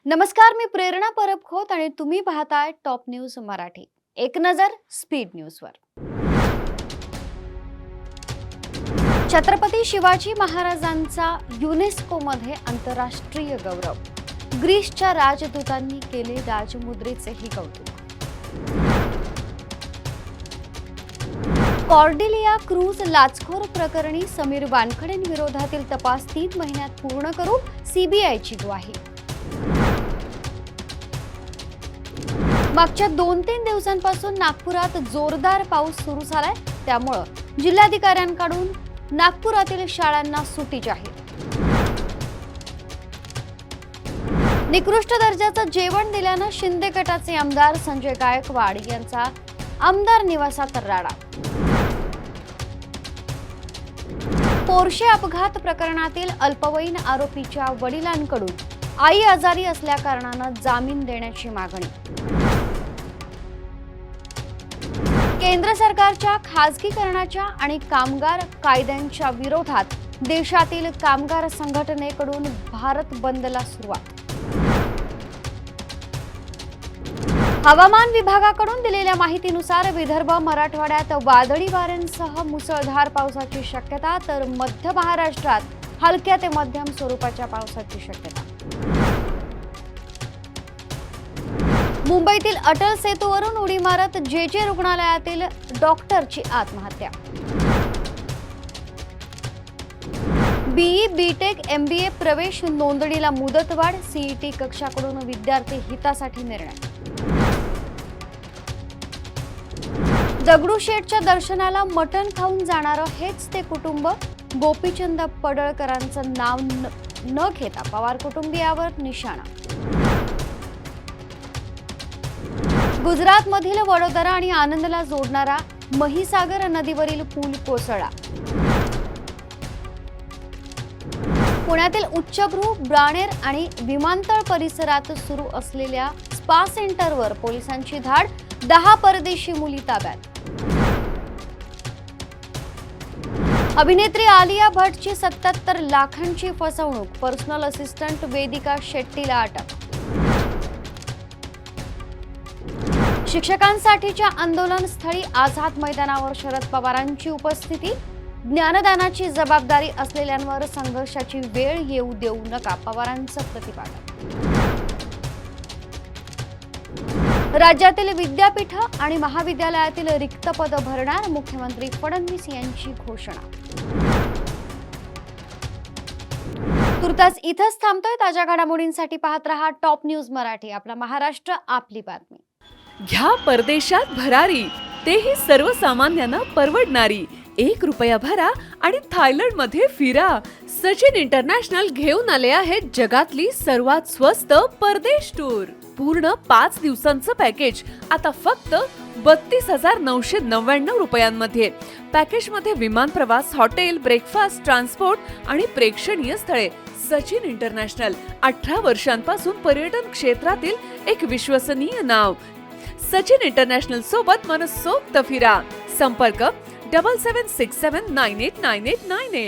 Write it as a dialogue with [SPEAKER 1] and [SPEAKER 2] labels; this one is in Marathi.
[SPEAKER 1] नमस्कार, मी प्रेरणा परब खोत आणि तुम्ही पाहताय टॉप न्यूज मराठी. एक नजर स्पीड न्यूजवर. छत्रपती शिवाजी महाराजांचा युनेस्कोमध्ये आंतरराष्ट्रीय गौरव. ग्रीसच्या राजदूतांनी केले राजमुद्रेचेही कौतुक. कॉर्डेलिया क्रूज लाचखोर प्रकरणी समीर वानखेडेंविरोधातील तपास 3 महिन्यात पूर्ण करू, सीबीआयची ग्वाही. मागच्या 2-3 दिवसांपासून नागपुरात जोरदार पाऊस सुरू झालाय, त्यामुळे जिल्हाधिकाऱ्यांकडून नागपुरातील शाळांना सुट्टी जाहीर. निकृष्ट दर्जाचं जेवण दिल्यानं शिंदे गटाचे आमदार संजय गायकवाड यांचा आमदार निवासात राडा. पोर्शे अपघात प्रकरणातील अल्पवयीन आरोपीच्या वडिलांकडून आई आजारी असल्या कारणानं जामीन देण्याची मागणी. केंद्र सरकारच्या खासगीकरणाच्या आणि कामगार कायद्यांच्या विरोधात देशातील कामगार संघटनेकडून भारत बंदला सुरुवात. हवामान विभागाकडून दिलेल्या माहितीनुसार विदर्भ मराठवाड्यात वादळी वाऱ्यांसह मुसळधार पावसाची शक्यता, तर मध्य महाराष्ट्रात हलक्या ते मध्यम स्वरूपाच्या पावसाची शक्यता. मुंबईतील अटल सेतूवरून उडी मारत जे रुग्णालयातील डॉक्टरची आत्महत्या. बीई, बीटेक, एमबीए प्रवेश नोंदणीला मुदतवाढ, सीईटी कक्षाकडून विद्यार्थी हितासाठी निर्णय. दगडूशेठच्या दर्शनाला मटण खाऊन जाणारं हेच ते कुटुंब. गोपीचंद पडळकरांचं नाव न घेता पवार कुटुंबियावर निशाणा. गुजरातमधील वडोदरा आणि आनंदला जोडणारा महिसागर नदीवरील पूल कोसळला. पुण्यातील उच्चभ्रू, ब्राणेर आणि विमानतळ परिसरात सुरू असलेल्या स्पा सेंटरवर पोलिसांची धाड, 10 परदेशी मुली ताब्यात. अभिनेत्री आलिया भट्टची 77 लाखांची फसवणूक, पर्सनल असिस्टंट वेदिका शेट्टीला अटक. शिक्षकांसाठीच्या आंदोलनस्थळी आझाद मैदानावर शरद पवारांची उपस्थिती. ज्ञानदानाची जबाबदारी असलेल्यांवर संघर्षाची वेळ येऊ देऊ नका, पवारांचं प्रतिपादन. राज्यातील विद्यापीठ आणि महाविद्यालयातील रिक्त पद भरणार, मुख्यमंत्री फडणवीस यांची घोषणा. तुर्तास इथंच थांबतोय. ताज्या घडामोडींसाठी पाहत रहा टॉप न्यूज मराठी. आपला महाराष्ट्र, आपली बातमी.
[SPEAKER 2] घ्या परदेशात भरारी, तेही सर्वसामान्यांना परवडणारी. 1 रुपया भरा आणि थायलंडमध्ये फिरा. सचिन इंटरनॅशनल घेऊन आले आहेत जगातली सर्वात स्वस्त परदेश टूर. पूर्ण 5 दिवसांचं पॅकेज आता फक्त 32,999 रुपयांमध्ये. पॅकेजमध्ये विमान प्रवास, हॉटेल, ब्रेकफास्ट, ट्रान्सपोर्ट आणि प्रेक्षणीय स्थळे. सचिन इंटरनॅशनल 18 वर्षांपासून पर्यटन क्षेत्रातील एक विश्वसनीय नाव. सचिन इंटरनॅशनल सोबत मनसोक्त फिरा. संपर्क 7767989898.